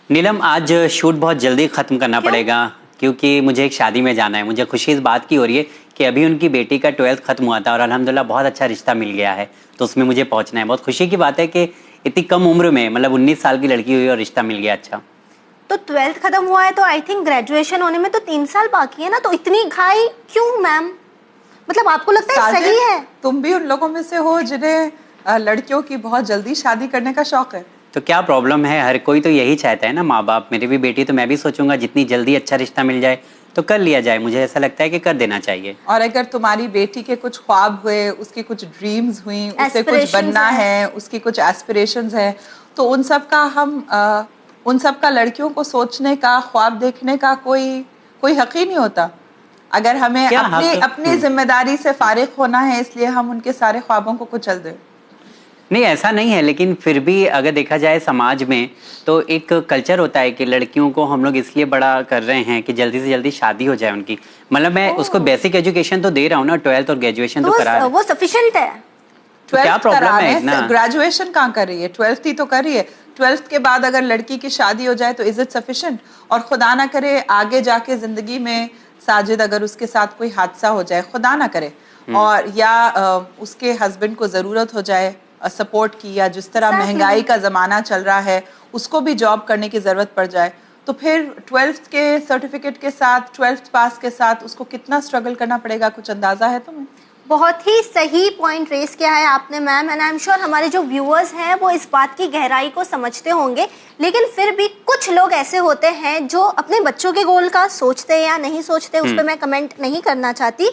नीलम, आज शूट बहुत जल्दी ख़त्म करना पड़ेगा क्योंकि मुझे एक शादी में जाना है। मुझे खुशी इस बात की हो रही है कि अभी उनकी बेटी का 12th ख़त्म हुआ था और अल्हम्दुलिल्लाह बहुत अच्छा रिश्ता मिल गया है, तो उसमें मुझे पहुंचना है। बहुत खुशी की बात है कि इतनी कम उम्र में, मतलब 19 साल की लड़की हुई और रिश्ता मिल गया। अच्छा, तो 12th खत्म हुआ है तो आई थिंक ग्रेजुएशन होने में तो 3 साल बाकी है ना, तो इतनी घाई क्यों मैम? मतलब आपको लगता है सही है? तुम भी उन लोगों में से हो जिन्हें लड़कियों की बहुत जल्दी शादी करने का शौक है। तो क्या प्रॉब्लम है? हर कोई तो यही चाहता है ना, माँ बाप। मेरी भी बेटी, तो मैं भी सोचूंगा जितनी जल्दी अच्छा रिश्ता मिल जाए तो कर लिया जाए। मुझे ऐसा लगता है कि कर देना चाहिए। और अगर तुम्हारी बेटी के कुछ ख्वाब हुए, उसकी कुछ ड्रीम्स हुई, उसे कुछ Aspirations बनना है, उसकी कुछ एस्पिरेशंस है, तो उन सब का लड़कियों को सोचने का, ख्वाब देखने का कोई हक ही नहीं होता। अगर हमें अपनी जिम्मेदारी से फारिग होना है, इसलिए हम उनके सारे ख्वाबों को कुचल दें। नहीं, ऐसा नहीं है, लेकिन फिर भी अगर देखा जाए समाज में तो एक कल्चर होता है कि लड़कियों को हम लोग इसलिए बड़ा कर रहे हैं कि जल्दी से जल्दी शादी हो जाए उनकी। मतलब मैं उसको बेसिक एजुकेशन तो दे रहा हूँ ना, 12th और ग्रेजुएशन तो करा रहा वो सफिशिएंट है। तो क्या प्रॉब्लम है ना? ग्रेजुएशन कहाँ कर रही है? 12th ही तो कर रही है। 12th के बाद अगर लड़की की शादी हो जाए तो इज इट सफिशिएंट? और खुदा ना करे आगे जाके जिंदगी में साजिद अगर उसके साथ कोई हादसा हो जाए, खुदा ना करे, और या उसके हस्बैंड को जरूरत हो जाए सपोर्ट की, या जिस तरह महंगाई का जमाना चल रहा है उसको भी जॉब करने की जरूरत पड़ जाए, तो फिर 12th के सर्टिफिकेट के साथ, 12th पास के साथ उसको कितना स्ट्रगल करना पड़ेगा, कुछ अंदाजा है तुम्हें? बहुत ही सही पॉइंट रेस किया है आपने ma'am, and I am sure हमारे जो व्यूअर्स हैं वो इस बात की गहराई को समझते होंगे। लेकिन फिर भी कुछ लोग ऐसे होते हैं जो अपने बच्चों के गोल का सोचते या नहीं सोचते, उस पर मैं कमेंट नहीं करना चाहती,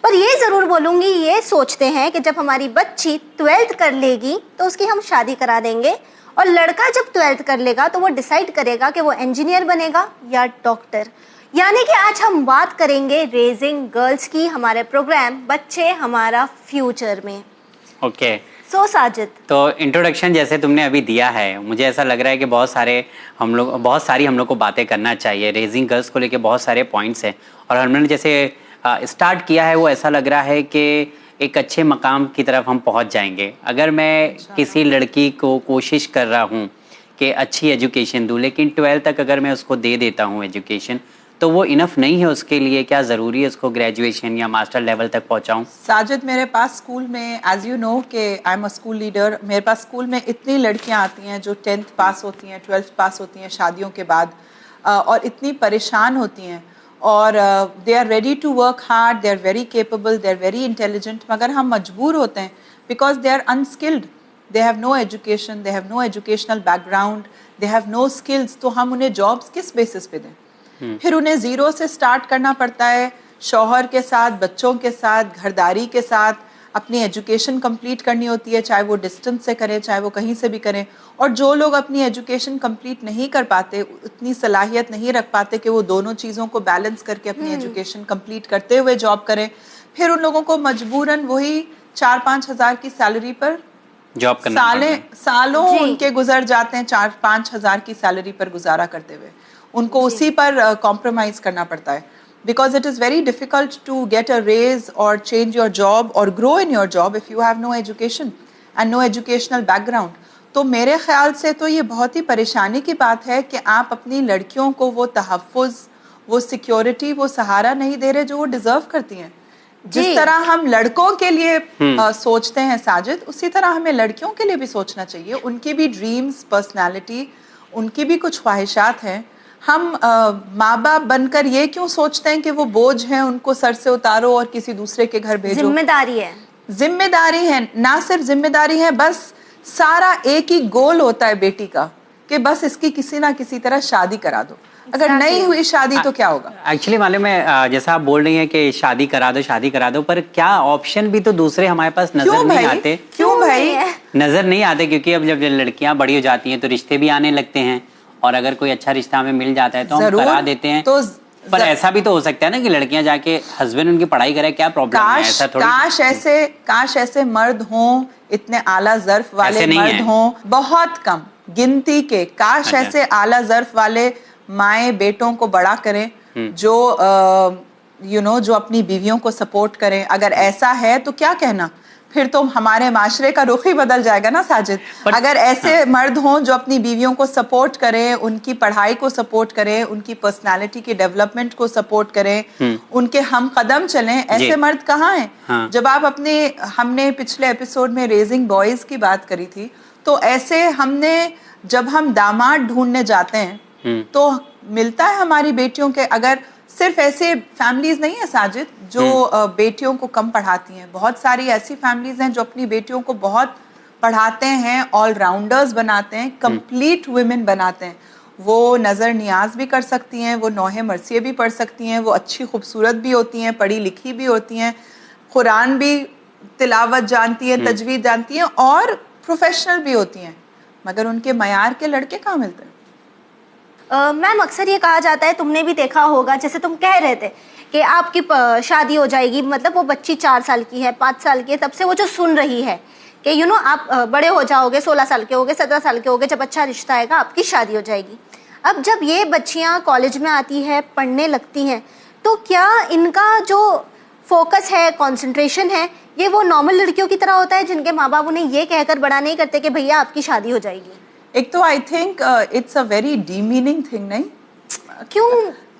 पर ये ज़रूर बोलूँगी, ये सोचते हैं कि जब हमारी बच्ची 12th कर लेगी तो उसकी हम शादी करा देंगे, और लड़का जब 12th कर लेगा तो वो डिसाइड करेगा कि वो इंजीनियर बनेगा या डॉक्टर। यानी कि आज हम बात करेंगे रेजिंग गर्ल्स की, हमारे प्रोग्राम बच्चे हमारा फ्यूचर में। ओके। सो साजिद, तो इंट्रोडक्शन जैसे तुमने अभी दिया है, मुझे ऐसा लग रहा है कि बहुत सारी हम लोग को बातें करना चाहिए। रेजिंग गर्ल्स को लेके बहुत सारे पॉइंट्स हैं और हमने जैसे स्टार्ट किया है, वो ऐसा लग रहा है कि एक अच्छे मकाम की तरफ हम पहुंच जाएंगे। अगर मैं किसी लड़की को कोशिश कर रहा हूं कि अच्छी एजुकेशन दूं, लेकिन 12th तक अगर मैं उसको दे देता हूं एजुकेशन, तो वो इनफ नहीं है उसके लिए। क्या ज़रूरी है उसको ग्रेजुएशन या मास्टर लेवल तक पहुंचाऊं? साजिद, मेरे पास स्कूल में, एज यू नो कि I am a school leader, मेरे पास स्कूल में इतनी लड़कियां आती हैं जो 10th पास होती हैं, 12th पास होती हैं शादियों के बाद, और इतनी परेशान होती हैं, और they are ready to work hard, they are very capable, they are very intelligent, मगर हम मजबूर होते हैं because they are unskilled, they have no education, they have no educational background, they have no skills, तो हम उन्हें jobs किस basis पे दें? फिर उन्हें ज़ीरो से स्टार्ट करना पड़ता है, शौहर के साथ, बच्चों के साथ, घरदारी के साथ अपनी एजुकेशन कंप्लीट करनी होती है, चाहे वो डिस्टेंस से करें, चाहे वो कहीं से भी करें। और जो लोग अपनी एजुकेशन कंप्लीट नहीं कर पाते, उतनी सलाहियत नहीं रख पाते कि वो दोनों चीज़ों को बैलेंस करके अपनी एजुकेशन कंप्लीट करते हुए जॉब करें, फिर उन लोगों को मजबूरन वही 4-5 हज़ार की सैलरी पर जॉब करना, सालों उनके गुजर जाते हैं 4-5 हज़ार की सैलरी पर गुजारा करते हुए। उनको उसी पर कॉम्प्रोमाइज़ करना पड़ता है, because it is very difficult to get a raise or change your job or grow in your job if you have no education and no educational background. तो मेरे ख्याल से तो ये बहुत ही परेशानी की बात है कि आप अपनी लड़कियों को वो तहफ़्फ़ुज़, वो सिक्योरिटी, वो सहारा नहीं दे रहे जो वो डिज़र्व करती हैं। जिस तरह हम लड़कों के लिए सोचते हैं साजिद, उसी तरह हमें लड़कियों के लिए भी सोचना चाहिए। उनकी भी ड्रीम्स, पर्सनैलिटी, उनकी भी कुछ ख्वाहिशात हैं। हम माँ बाप बनकर ये क्यों सोचते हैं कि वो बोझ हैं, उनको सर से उतारो और किसी दूसरे के घर भेजो? जिम्मेदारी है, जिम्मेदारी है, ना सिर्फ जिम्मेदारी है, बस सारा एक ही गोल होता है बेटी का कि बस इसकी किसी ना किसी तरह शादी करा दो। अगर नहीं हुई शादी तो क्या होगा? एक्चुअली मालूम है, जैसा आप बोल रही हैं कि शादी करा दो, पर क्या ऑप्शन भी तो दूसरे हमारे पास नजर नहीं आते? क्यों भाई नजर नहीं आते? क्योंकि अब जब लड़कियां बड़ी हो जाती हैं तो रिश्ते भी आने लगते हैं, और अगर कोई अच्छा रिश्ता हमें मिल जाता है तो हम करा देते हैं। तो पर ऐसा भी तो हो सकता है ना कि लड़कियां जाके हस्बैंड उनकी पढ़ाई करे, क्या प्रॉब्लम है? ऐसा थोड़ी। काश ऐसे मर्द हों, इतने आला ज़र्फ वाले मर्द हों, बहुत कम गिनती के। काश ऐसे आला ज़र्फ वाले माए बेटों को बड़ा करें जो जो अपनी बीवियों को सपोर्ट करें। अगर ऐसा है तो क्या कहना, फिर तो हमारे माशरे का रुख ही बदल जाएगा ना साजिद। अगर ऐसे मर्द हों जो अपनी बीवियों को सपोर्ट करें, उनकी पढ़ाई को सपोर्ट करें, उनकी पर्सनालिटी के डेवलपमेंट को सपोर्ट करें, उनके हम कदम चलें, ऐसे मर्द कहाँ हैं? हाँ। जब आप हमने पिछले एपिसोड में रेजिंग बॉयज की बात करी थी, तो ऐसे जब हम दामाद ढूंढने जाते हैं तो मिलता है हमारी बेटियों के, अगर सिर्फ ऐसे फैमिलीज नहीं है साजिद जो बेटियों को कम पढ़ाती हैं, बहुत सारी ऐसी फैमिलीज हैं जो अपनी बेटियों को बहुत पढ़ाते हैं, ऑलराउंडर्स बनाते हैं, कंप्लीट वुमेन बनाते हैं। वो नज़र नियाज भी कर सकती हैं, वो नौहे मरसिए भी पढ़ सकती हैं, वो अच्छी खूबसूरत भी होती हैं, पढ़ी लिखी भी होती हैं, कुरान भी तिलावत जानती हैं, तजवीद जानती हैं और प्रोफेशनल भी होती हैं, मगर उनके मयार के लड़के कहाँ मिलते हैं? मैम अक्सर ये कहा जाता है, तुमने भी देखा होगा, जैसे तुम कह रहे थे कि आपकी शादी हो जाएगी, मतलब वो बच्ची 4 साल की है, 5 साल की है, तब से वो जो सुन रही है कि आप बड़े हो जाओगे, 16 साल के होगे, 17 साल के होगे, जब अच्छा रिश्ता आएगा आपकी शादी हो जाएगी। अब जब ये बच्चियाँ कॉलेज में आती है, पढ़ने लगती हैं, तो क्या इनका जो फोकस है, कॉन्सेंट्रेशन है, ये वो नॉर्मल लड़कियों की तरह होता है जिनके माँ बाप उन्हें ये कहकर बड़ा नहीं करते कि भैया आपकी शादी हो जाएगी? एक तो I think it's a very demeaning thing, नहीं? क्यों?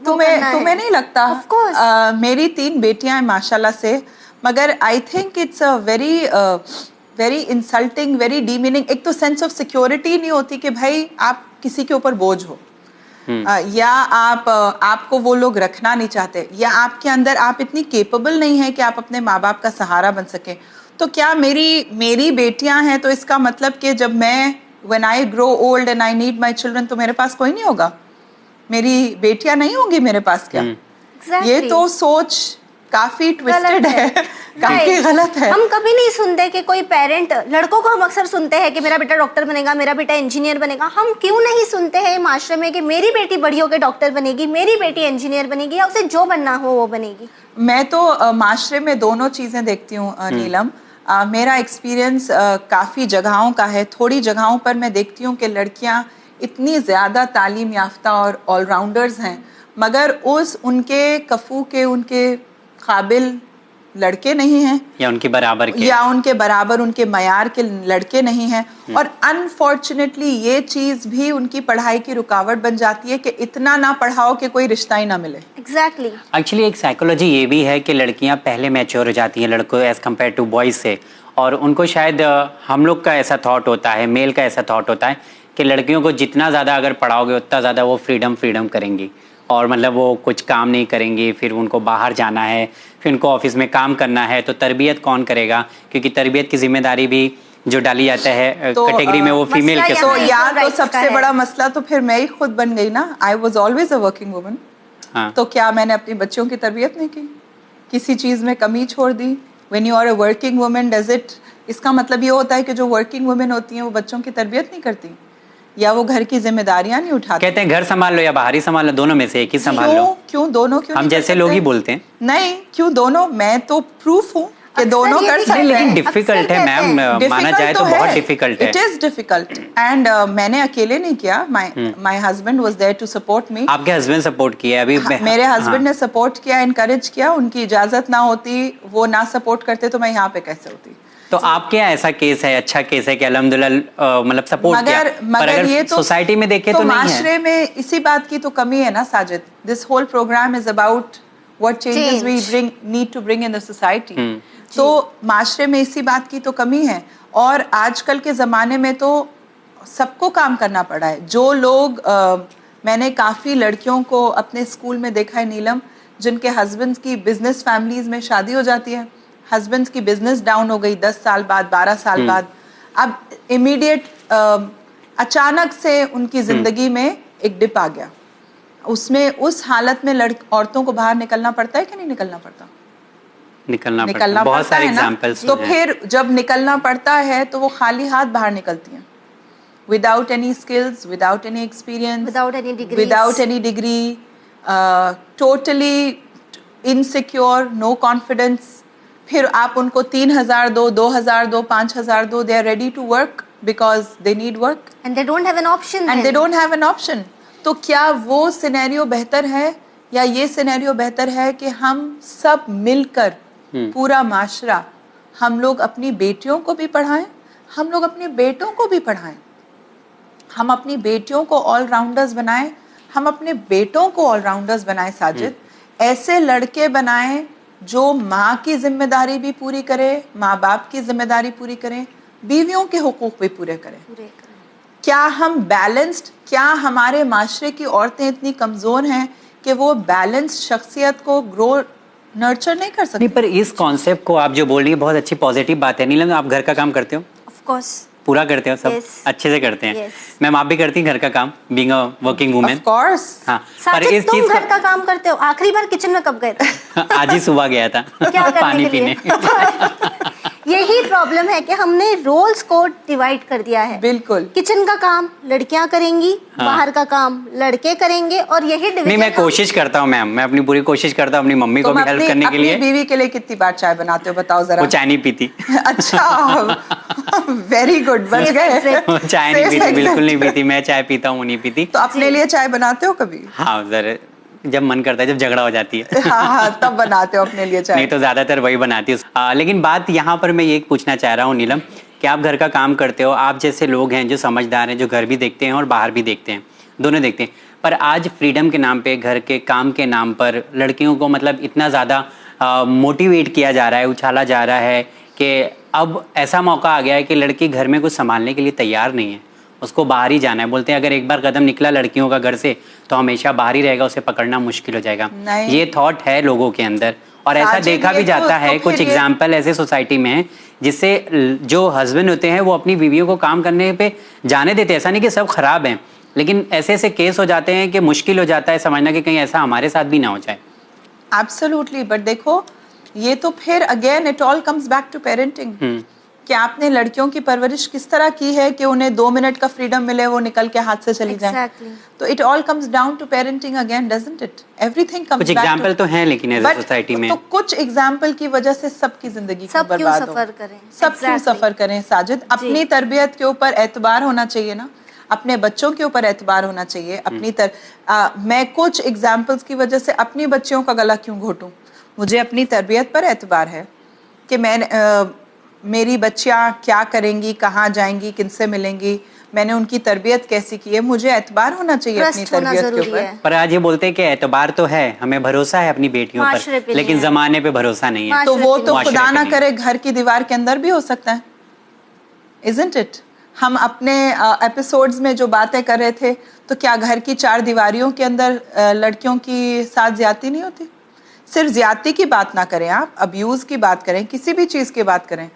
तुम्हें नहीं लगता? Of course. मेरी 3 बेटियां हैं माशाल्लाह से, मगर I think it's a very insulting, very demeaning. एक तो सेंस ऑफ सिक्योरिटी नहीं होती कि भाई आप किसी के ऊपर बोझ हो, या आपको वो लोग रखना नहीं चाहते, या आपके अंदर आप इतनी केपेबल नहीं है कि आप अपने माँ बाप का सहारा बन सके। तो क्या मेरी बेटियां हैं तो इसका मतलब कि जब मैं when I grow old and I need my children तो मेरे पास कोई नहीं होगा, मेरी बेटियां नहीं होंगी मेरे पास क्या? Exactly. ये तो सोच काफी ट्विस्टेड है, काफी गलत है। हम कभी नहीं सुनते कि कोई पेरेंट, लड़कों को हम अक्सर सुनते हैं कि मेरा बेटा डॉक्टर बनेगा, मेरा बेटा इंजीनियर बनेगा। हम क्यों नहीं सुनते हैं माशरे में कि मेरी बेटी बड़ी होकर डॉक्टर बनेगी, मेरी बेटी इंजीनियर बनेगी, या उसे जो बनना हो वो बनेगी? मैं तो माशरे में दोनों चीजें देखती हूँ नीलम। मेरा एक्सपीरियंस काफ़ी जगहों का है, थोड़ी जगहों पर मैं देखती हूँ कि लड़कियाँ इतनी ज़्यादा तालीम याफ्ता और ऑलराउंडर्स हैं, मगर उनके कफ़ू के, उनके काबिल लड़के नहीं हैं, या उनके बराबर उनके मयार के लड़के नहीं हैं। और अनफॉर्चुनेटली ये चीज़ भी उनकी पढ़ाई की रुकावट बन जाती है कि इतना ना पढ़ाओ कि कोई रिश्ता ही ना मिले। एग्जैक्टली। एक्चुअली एक साइकोलॉजी ये भी है कि लड़कियां पहले मैच्योर हो जाती हैं लड़कों एज कम्पेयर टू बॉयज से, और उनको शायद हम लोग का ऐसा थॉट होता है, मेल का ऐसा थॉट होता है कि लड़कियों को जितना ज़्यादा अगर पढ़ाओगे उतना ज़्यादा वो फ्रीडम करेंगी, और मतलब वो कुछ काम नहीं करेंगी, फिर उनको बाहर जाना है, फिर उनको ऑफिस में काम करना है, तो तरबियत कौन करेगा? क्योंकि तरबियत की जिम्मेदारी भी जो डाली जाता है तो, कैटेगरी में वो फीमेल के तो यार तो सबसे बड़ा मसला तो फिर मैं ही खुद बन गई ना। I was always a working woman. तो क्या मैंने अपनी बच्चों की तरबियत नहीं की? किसी चीज़ में कमी छोड़ दी? When you are a working woman does it, इसका मतलब ये होता है कि जो वर्किंग वुमेन होती हैं वो बच्चों की तरबियत नहीं करती, या वो घर की जिम्मेदारियां नहीं उठाती? कहते हैं घर संभाल लो या बाहर ही संभाल लो, दोनों में से एक ही संभाल लो। क्यों दोनों? क्यों हम जैसे लोग ही बोलते हैं नहीं, क्यों दोनों? मैं तो प्रूफ हूँ कि दोनों कर सकते हैं। लेकिन डिफिकल्ट है मैम, माना जाए तो बहुत डिफिकल्ट है। इट इज डिफिकल्ट, एंड मैंने अकेले नहीं किया, my husband was there to support me. आपके हस्बैंड सपोर्ट किया? अभी मेरे हस्बैंड ने सपोर्ट किया, एनकरेज किया। उनकी इजाजत ना होती, वो ना सपोर्ट करते तो मैं यहाँ पे कैसे होती? तो आपके यहाँ ऐसा केस है, अच्छा केस है कि अल्हम्दुलिल्लाह मतलब सपोर्ट किया, पर अगर ये तो सोसाइटी में देखे तो नहीं है। माशरे में इसी बात की तो कमी है ना Sajid. This whole programme is about what changes we need to bring in the society. तो माशरे में इसी बात की तो कमी है, और आजकल के ज़माने में तो सबको काम करना पड़ा है। जो लोग मैंने काफ़ी लड़कियों को अपने स्कूल में देखा है नीलम, जिनके हस्बैंड्स की बिजनेस फैमिलीज में शादी हो जाती है, हस्बैंड्स की बिजनेस डाउन हो गई 10 साल बाद, 12 साल बाद, अब इमीडिएट अचानक से उनकी ज़िंदगी में एक डिप आ गया। उसमें उस हालत में औरतों को बाहर निकलना पड़ता है कि नहीं निकलना पड़ता? निकलना बहुत सारे एग्जांपल्स। तो फिर जब निकलना पड़ता है तो वो खाली हाथ बाहर निकलती हैं, without any skills, without any experience, without any degree, totally insecure, no confidence. फिर आप उनको 3,000 दो, 2,000 दो, 5,000 दो, they are ready to work because they need work and they don't have an option. तो क्या वो सिनेरियो बेहतर है, या ये सिनेरियो बेहतर है कि हम सब मिलकर, पूरा माशरा, हम लोग अपनी बेटियों को भी पढ़ाएं, हम लोग अपने बेटों को भी पढ़ाएं। हम अपनी बेटियों को ऑलराउंडर्स बनाएं, हम अपने बेटों को ऑलराउंडर्स बनाएं साजिद। ऐसे लड़के बनाएं जो माँ की जिम्मेदारी भी पूरी करे, माँ बाप की जिम्मेदारी पूरी करें, बीवियों के हुकूक भी पूरे करें। क्या हम बैलेंस्ड, क्या हमारे माशरे की औरतें इतनी कमज़ोर हैं कि वो बैलेंस्ड शख्सियत को ग्रो नर्चर नहीं कर सकती? नहीं, पर इस कॉन्सेप्ट को आप जो बोल रही है बहुत अच्छी पॉजिटिव बात है। नीलम, आप घर का काम करते हो? Of course. पूरा करते हो सब? Yes. अच्छे से करते हैं? Yes. मैम, आप भी करती हैं घर का काम, being a working women? Of course. हाँ, साजिद, तुम घर का काम करते हो? आखिरी बार किचन में कब गए थे? आज ही सुबह गया था क्या करने पानी के लिए? पीने। यही प्रॉब्लम है कि हमने रोल्स को डिवाइड कर दिया है। बिल्कुल। किचन का काम लड़कियां करेंगी, हाँ। बाहर का काम लड़के करेंगे, और यही डिवीजन। नहीं, मैं कोशिश करता हूँ मैम, मैं अपनी पूरी कोशिश करता हूँ अपनी मम्मी को भी हेल्प करने के लिए। अपनी बीवी के लिए कितनी बार चाय बनाते हो बताओ जरा? वो चाय नहीं पीती। अच्छा, वेरी गुड, बच गए। वो चाय नहीं पीती, बिल्कुल नहीं पीती। मैं चाय पीता हूँ, वो नहीं पीती। तो अपने लिए चाय बनाते हो कभी? हाँ, जरा जब मन करता है, जब झगड़ा हो जाती है। हाँ, तब बनाते हो अपने लिए चाय? नहीं तो ज्यादातर वही बनाती हूँ। लेकिन बात यहाँ पर मैं ये पूछना चाह रहा हूँ नीलम, कि आप घर का काम करते हो, आप जैसे लोग हैं जो समझदार हैं, जो घर भी देखते हैं और बाहर भी देखते हैं, दोनों देखते हैं, पर आज फ्रीडम के नाम पे, घर के काम के नाम पर लड़कियों को मतलब इतना ज़्यादा मोटिवेट किया जा रहा है, उछाला जा रहा है कि अब ऐसा मौका आ गया है कि लड़की घर में कुछ संभालने के लिए तैयार नहीं है, उसको बाहर ही जाना है। बोलते हैं अगर एक बार कदम निकला लड़कियों का घर से तो हमेशा बाहर ही रहेगा, उसे पकड़ना मुश्किल हो जाएगा। ये थॉट है लोगों के अंदर, और ऐसा देखा भी जाता है। कुछ एग्जाम्पल ऐसे सोसाइटी में है जिससे जो हस्बैंड होते हैं वो अपनी बीवियों को काम करने पे जाने देते हैं। ऐसा नहीं कि सब खराब हैं, लेकिन ऐसे ऐसे केस हो जाते हैं कि मुश्किल हो जाता है समझना कि कहीं ऐसा हमारे साथ भी ना हो जाए। एब्सोल्युटली, बट देखो ये तो फिर again it all comes back to parenting, कि आपने लड़कियों की परवरिश किस तरह की है कि उन्हें 2 मिनट का फ्रीडम मिले, वो निकल के हाथ से चली जाए। तो it all comes down to parenting again, doesn't it? Everything comes back. कुछ एग्जांपल तो हैं लेकिन एज सोसाइटी में, तो कुछ एग्जांपल की वजह से सबकी जिंदगी सब क्यों सफर करें? सब क्यों सफर करें साजिद? अपनी तरबियत के ऊपर एतबार होना चाहिए ना, अपने बच्चों के ऊपर एतबार होना चाहिए। अपनी मैं कुछ एग्जाम्पल्स की वजह से अपनी बच्चियों का गला क्यों घोटूं? मुझे अपनी तरबियत पर एतबार है कि मेरी बच्चियां क्या करेंगी, कहाँ जाएंगी, किनसे मिलेंगी, मैंने उनकी तरबियत कैसी की है, मुझे एतबार होना चाहिए अपनी तरबियत के ऊपर। पर आज ये बोलते हैं कि एतबार तो है, हमें भरोसा है अपनी बेटियों पर, लेकिन जमाने पे भरोसा नहीं है। तो वो तो खुदा ना करे घर की दीवार के अंदर भी हो सकता है, इजंट इट? हम अपने एपिसोड्स में जो बातें कर रहे थे, तो क्या घर की 4 दीवारियों के अंदर लड़कियों की साथ ज्यादती नहीं होती? सिर्फ ज्यादती की बात ना करें, आप अब्यूज की बात करें, किसी भी चीज की बात करें,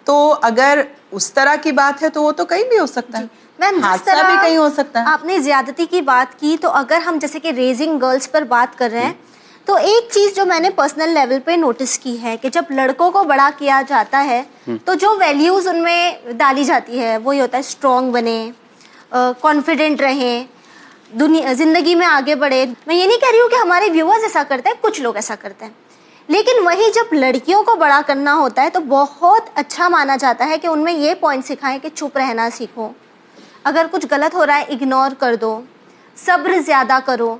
तो अगर उस तरह की बात है तो वो तो कहीं भी हो सकता है। मैम, हादसा भी कहीं हो सकता है। आपने ज्यादती की बात की, तो अगर हम जैसे कि रेजिंग गर्ल्स पर बात कर रहे हैं, तो एक चीज जो मैंने पर्सनल लेवल पे नोटिस की है कि जब लड़कों को बड़ा किया जाता है तो जो वैल्यूज उनमें डाली जाती है वही होता है स्ट्रॉन्ग बने, कॉन्फिडेंट रहें, दुनिया जिंदगी में आगे बढ़े। मैं ये नहीं कह रही हूँ कि हमारे व्यूअर्स ऐसा करते हैं, कुछ लोग ऐसा करते हैं, लेकिन वही जब लड़कियों को बड़ा करना होता है तो बहुत अच्छा माना जाता है कि उनमें ये पॉइंट सिखाएं कि चुप रहना सीखो, अगर कुछ गलत हो रहा है इग्नोर कर दो, सब्र ज़्यादा करो,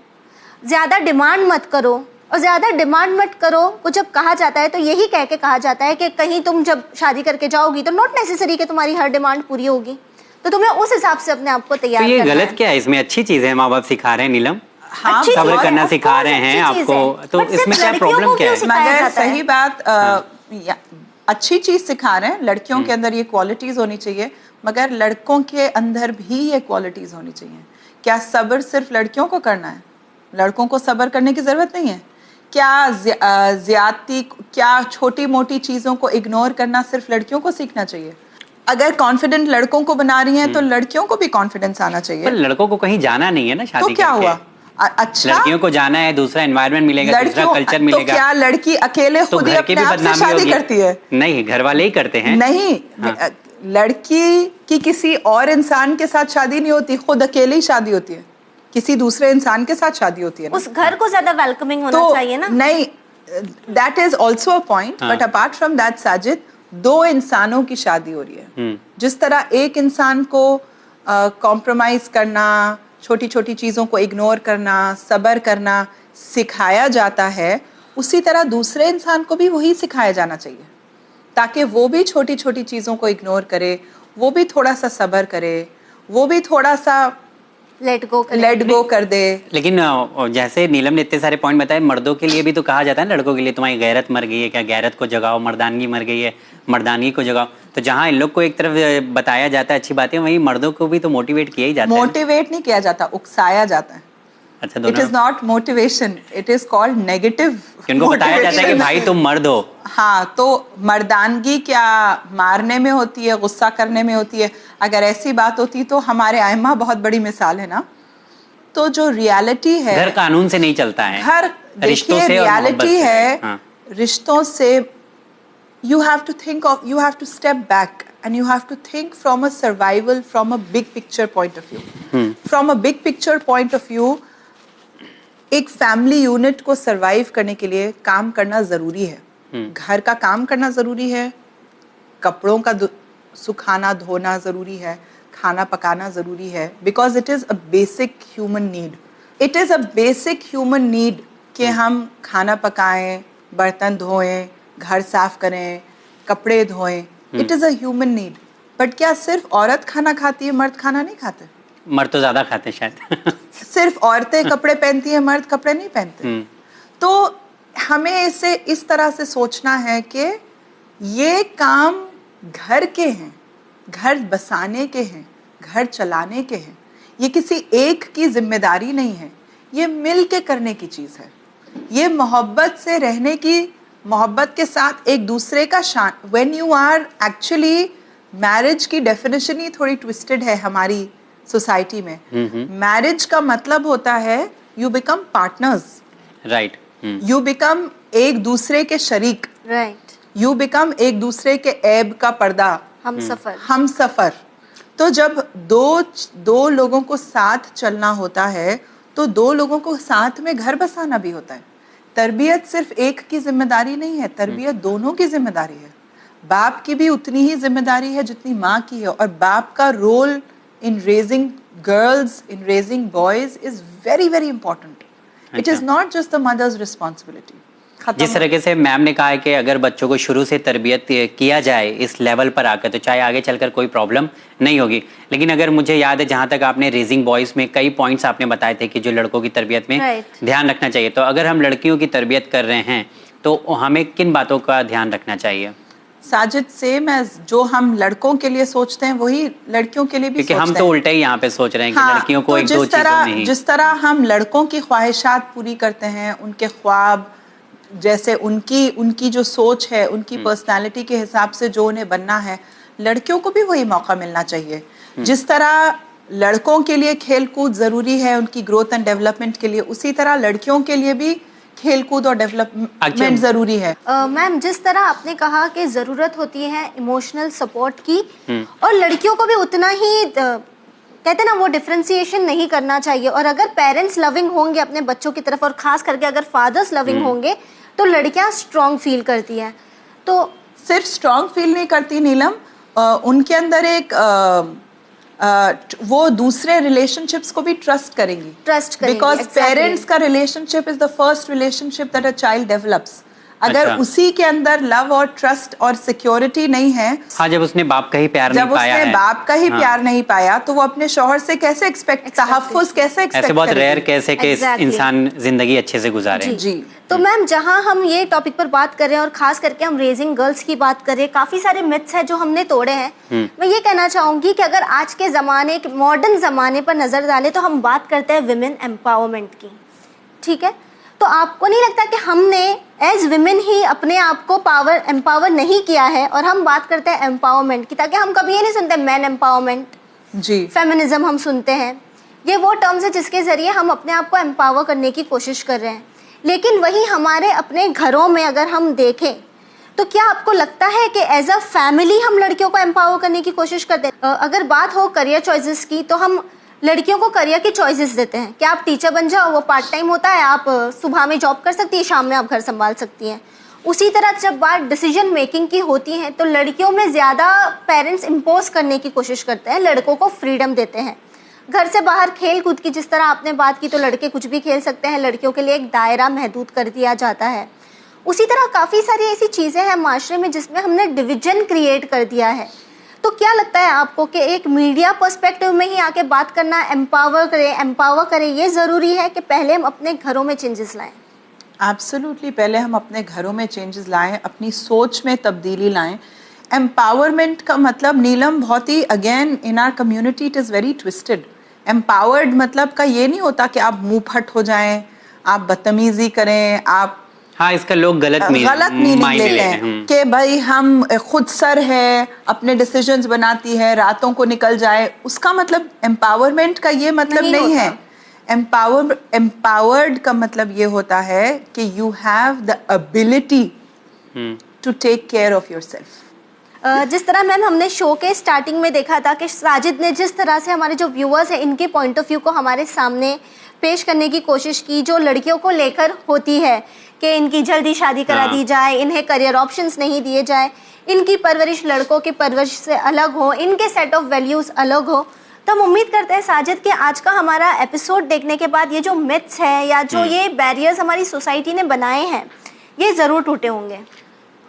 ज़्यादा डिमांड मत करो। और ज़्यादा डिमांड मत करो वो जब कहा जाता है तो यही कह के कहा जाता है कि कहीं तुम जब शादी करके जाओगी तो नॉट नेसेसरी कि तुम्हारी हर डिमांड पूरी होगी, तो तुम्हें उस हिसाब से अपने आप को तैयार करना है। तो ये गलत है। क्या है इसमें? अच्छी चीज़ है, माँ बाप सिखा रहे हैं नीलम, हाँ, सब्र करना सिखा रहे हैं आपको, तो इसमें क्या प्रॉब्लम क्या है? मगर सही बात, अच्छी चीज सिखा रहे हैं, लड़कियों के अंदर ये क्वालिटीज होनी चाहिए, मगर लड़कों के अंदर भी ये क्वालिटीज होनी चाहिए। क्या सब्र सिर्फ लड़कियों को करना है? लड़कों को सब्र करने की जरूरत नहीं है? क्या ज्यादती, क्या छोटी मोटी चीजों को इग्नोर करना सिर्फ लड़कियों को सीखना चाहिए? अगर कॉन्फिडेंट लड़कों को बना रही हैं तो लड़कियों को भी कॉन्फिडेंस आना चाहिए। पर लड़कों को कहीं जाना नहीं है ना शादी तो क्या हुआ? अच्छा, लड़कियों को जाना है, दूसरा एनवायरनमेंट मिलेगा, दूसरा कल्चर मिलेगा। तो क्या लड़की अकेले तो खुद ही घर की अपने भी आप से बदनामी शादी होगी? करती है? नहीं, घर वाले ही करते हैं। नहीं, लड़की की किसी और इंसान के साथ शादी नहीं होती, खुद अकेले ही शादी होती है, किसी दूसरे इंसान के साथ शादी होती है ना? उस घर को ज्यादा वेलकमिंग होना चाहिए ना? नहीं, that is also a point, but apart from that Sajid, 2 इंसानों की शादी हो रही है। जिस तरह एक इंसान को कॉम्प्रोमाइज करना, छोटी छोटी चीजों को इग्नोर करना, सब्र करना सिखाया जाता है, उसी तरह दूसरे इंसान को भी वही सिखाया जाना चाहिए ताकि वो भी छोटी छोटी चीज़ों को इग्नोर करे, वो भी थोड़ा सा सब्र करे, वो भी थोड़ा सा लेट गो कर दे। लेकिन जैसे नीलम ने इतने सारे पॉइंट बताए, मर्दों के लिए भी तो कहा जाता है ना, लड़कों के लिए तुम्हारी गैरत मर गई है क्या, गैरत को जगाओ, मर्दानगी मर गई है, मर्दानगी को जगाओ। तो जहाँ इन लोग को एक तरफ बताया जाता है अच्छी बातें, वहीं मर्दों को भी तो मोटिवेट किया ही जाता है। मोटिवेट नहीं किया जाता, उकसाया जाता है। अच्छा, it is not motivation, it is called negative. उनको बताया जाता है कि भाई तुम मर्द हो। हाँ, तो मर्दानगी क्या मारने में होती है, गुस्सा करने में होती है? अगर ऐसी बात होती तो हमारे आइम्मा बहुत बड़ी मिसाल है ना। तो जो रियलिटी है, घर कानून से नहीं चलता है, घर रिश्तों से, रियलिटी है। हाँ। रिश्तों से you have to think of, you have to step back and you have to think from a survival, from a big picture point of view. From a big picture point of view, एक family unit को survive करने के लिए काम करना जरूरी है। घर का काम करना जरूरी है, कपड़ों का सुखाना धोना जरूरी है, खाना पकाना जरूरी है, because it is a basic human need. It is a basic human need कि हम खाना पकाएं, बर्तन धोएं, घर साफ करें, कपड़े धोएं। It is a human need. But क्या सिर्फ औरत खाना खाती है, मर्द खाना नहीं खाते? मर्द तो ज्यादा खाते हैं शायद। सिर्फ औरतें कपड़े पहनती हैं, मर्द कपड़े नहीं पहनते। तो हमें इसे इस तरह से सोचना है कि ये काम घर के हैं, घर बसाने के हैं, घर चलाने के हैं। ये किसी एक की जिम्मेदारी नहीं है, ये मिल के करने की चीज़ है। ये मोहब्बत से रहने की, मोहब्बत के साथ एक दूसरे का शान। When you are actually, marriage की डेफिनेशन ही थोड़ी ट्विस्टेड है हमारी सोसाइटी में। मैरिज का मतलब होता है you become partners, right. You become एक दूसरे के शरीक, राइट। यू बिकम एक दूसरे के ऐब का पर्दा, हम सफर। तो जब दो लोगों को साथ चलना होता है तो दो लोगों को साथ में घर बसाना भी होता है। तरबियत सिर्फ एक की जिम्मेदारी नहीं है, तरबियत दोनों की जिम्मेदारी है। बाप की भी उतनी ही जिम्मेदारी है जितनी माँ की है, और बाप का role in raising girls, in raising boys is very very important. It is not just the mother's responsibility. जिस तरीके से मैम ने कहा है कि अगर बच्चों को शुरू से तरबियत किया जाए इस लेवल पर आकर, तो चाहे आगे चलकर कोई प्रॉब्लम नहीं होगी। लेकिन अगर मुझे याद है, जहाँ तक आपने रेजिंग बॉयज़ में कई पॉइंट्स आपने बताए थे कि जो लड़कों की तरबियत में ध्यान रखना चाहिए, तो अगर हम लड़कियों की तरबियत कर रहे हैं तो हमें किन बातों का ध्यान रखना चाहिए? साजिद, से मैं जो हम लड़कों के लिए सोचते हैं वही लड़कियों के लिए भी सोचते हैं। हम तो उल्टा ही यहाँ पे सोच रहे हैं कि लड़कियों को तो एक दो चीजों में ही। जिस तरह हम लड़कों की ख्वाहिशात पूरी करते हैं, उनके ख्वाब, जैसे उनकी जो सोच है, उनकी पर्सनालिटी के हिसाब से जो उन्हें बनना है, लड़कियों को भी वही मौका मिलना चाहिए। जिस तरह लड़कों के लिए खेल कूद जरूरी है उनकी ग्रोथ एंड डेवलपमेंट के लिए, उसी तरह लड़कियों के लिए भी खेलकूद और डेवलपमेंट जरूरी है। मैम, जिस तरह आपने कहा कि जरूरत होती है इमोशनल सपोर्ट की, और लड़कियों को भी उतना ही कहते हैं ना, वो डिफरेंशिएशन नहीं करना चाहिए। और अगर पेरेंट्स लविंग होंगे अपने बच्चों की तरफ, और खास करके अगर फादर्स लविंग होंगे, तो लड़कियां स्ट्रॉन्ग फील करती हैं। तो सिर्फ स्ट्रॉन्ग फील नहीं करती नीलम, उनके अंदर एक वो दूसरे रिलेशनशिप्स को भी ट्रस्ट करेंगी, बिकॉज पेरेंट्स का relationship is the first relationship that a child develops. अगर उसी के अंदर लव और ट्रस्ट और सिक्योरिटी नहीं है, हाँ, जब उसने बाप का ही प्यार नहीं पाया, जब उसने बाप का ही प्यार नहीं पाया, तो वो अपने शौहर से कैसे तहफ्फुज़ कैसे एक्सपेक्ट, ऐसे बहुत रेयर कैसे कि इंसान जिंदगी अच्छे से गुजारे। जी। तो मैम, जहाँ हम ये टॉपिक पर बात कर रहे हैं और खास करके हम रेजिंग गर्ल्स की बात कर रहे हैं, काफी सारे मिथ्स हैं जो हमने तोड़े हैं। मैं ये कहना चाहूंगी कि अगर आज के जमाने, मॉडर्न जमाने पर नजर डालें, तो हम बात करते हैं विमेन एम्पावरमेंट की, ठीक है? तो आपको नहीं लगता कि हमने एज विमेन ही अपने आप को एम्पावर नहीं किया है, और हम बात करते हैं एम्पावरमेंट की, ताकि हम कभी ये नहीं सुनते मैन एम्पावरमेंट, जी, फेमिनिज्म हम सुनते हैं। ये वो टर्म्स है जिसके जरिए हम अपने आप को एम्पावर करने की कोशिश कर रहे हैं। लेकिन वही हमारे अपने घरों में अगर हम देखें, तो क्या आपको लगता है कि एज अ फैमिली हम लड़कियों को एम्पावर करने की कोशिश करते हैं? अगर बात हो करियर चॉइसेस की, तो हम लड़कियों को करियर की चॉइसेस देते हैं कि आप टीचर बन जाओ, वो पार्ट टाइम होता है, आप सुबह में जॉब कर सकती है, शाम में आप घर संभाल सकती हैं। उसी तरह जब बात डिसीजन मेकिंग की होती है, तो लड़कियों में ज़्यादा पेरेंट्स इम्पोज करने की कोशिश करते हैं, लड़कों को फ्रीडम देते हैं। घर से बाहर खेल कूद की जिस तरह आपने बात की, तो लड़के कुछ भी खेल सकते हैं, लड़कियों के लिए एक दायरा महदूद कर दिया जाता है। उसी तरह काफ़ी सारी ऐसी चीज़ें हैं माशरे में जिसमें हमने डिवीजन क्रिएट कर दिया है। तो क्या लगता है आपको कि एक मीडिया पर्सपेक्टिव में ही आके बात करना, एम्पावर करें, ये ज़रूरी है कि पहले हम अपने घरों में चेंजेस लाएं? एब्सोल्युटली, पहले हम अपने घरों में चेंजेस लाएं, अपनी सोच में तब्दीली लाएं। एम्पावरमेंट का मतलब नीलम बहुत ही, again in our community it is very twisted. Empowered मतलब का ये नहीं होता कि आप मुंह फट हो जाएं, आप बदतमीजी करें, आप हाँ, इसका लोग गलत मीनिंग मायने लेते हैं कि भाई हम खुद सर है, अपने डिसीजंस बनाती है, रातों को निकल जाए। उसका मतलब एम्पावरमेंट का ये मतलब नहीं है। एम्पावर्ड का मतलब ये होता है कि you have the ability to take care of yourself. जिस तरह मैम हमने शो के स्टार्टिंग में देखा था कि साजिद ने जिस तरह से हमारे जो व्यूअर्स हैं इनके पॉइंट ऑफ व्यू को हमारे सामने पेश करने की कोशिश की, जो लड़कियों को लेकर होती है कि इनकी जल्दी शादी करा दी जाए, इन्हें करियर ऑप्शंस नहीं दिए जाए, इनकी परवरिश लड़कों की परवरिश से अलग हो, इनके सेट ऑफ वैल्यूज़ अलग हो। तो हम उम्मीद करते हैं साजिद कि आज का हमारा एपिसोड देखने के बाद ये जो मिथ्स हैं या जो ये बैरियर्स हमारी सोसाइटी ने बनाए हैं ये ज़रूर टूटे होंगे।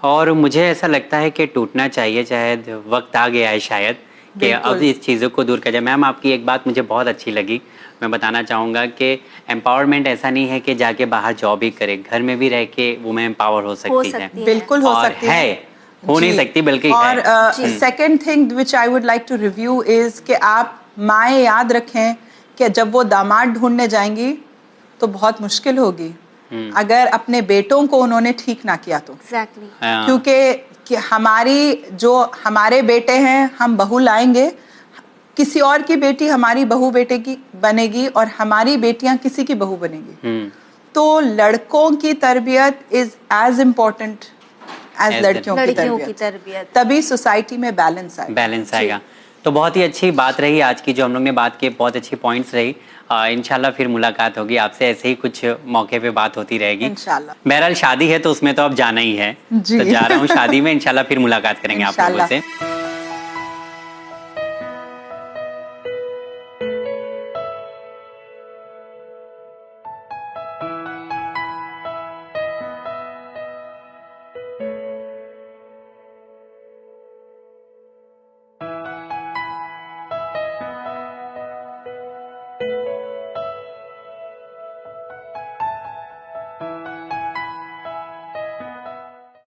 और मुझे ऐसा लगता है कि टूटना चाहिए, शायद वक्त आ गया है शायद कि अब इस चीज़ों को दूर किया जाए। मैम आपकी एक बात मुझे बहुत अच्छी लगी, मैं बताना चाहूँगा कि एम्पावरमेंट ऐसा नहीं है कि जाके बाहर जॉब ही करे, घर में भी रह के वुमेन एम्पावर हो सकती है। बिल्कुल हो सकती है, हो नहीं सकती बल्कि और second thing which I would like to review is कि आप माएँ याद रखें कि जब वो दामाद ढूंढने जाएंगी तो बहुत मुश्किल होगी अगर अपने बेटों को उन्होंने ठीक ना किया तो। एग्जैक्टली, क्योंकि हमारे बेटे हैं, हम बहू लाएंगे, किसी और की बेटी हमारी बहू बेटे की बनेगी और हमारी बेटियां किसी की बहू बनेगी। तो लड़कों की तरबियत इज एज इम्पोर्टेंट एज लड़कियों की तरबियत, तभी सोसाइटी में बैलेंस आएगा। तो बहुत ही अच्छी बात रही आज की, जो हम लोग ने बात की, बहुत अच्छी पॉइंट्स रही। इंशाल्लाह फिर मुलाकात होगी आपसे, ऐसे ही कुछ मौके पे बात होती रहेगी इंशाल्लाह। बहरहाल शादी है तो उसमें तो अब जाना ही है, तो जा रहा हूँ शादी में, इंशाल्लाह फिर मुलाकात करेंगे आप लोगों से।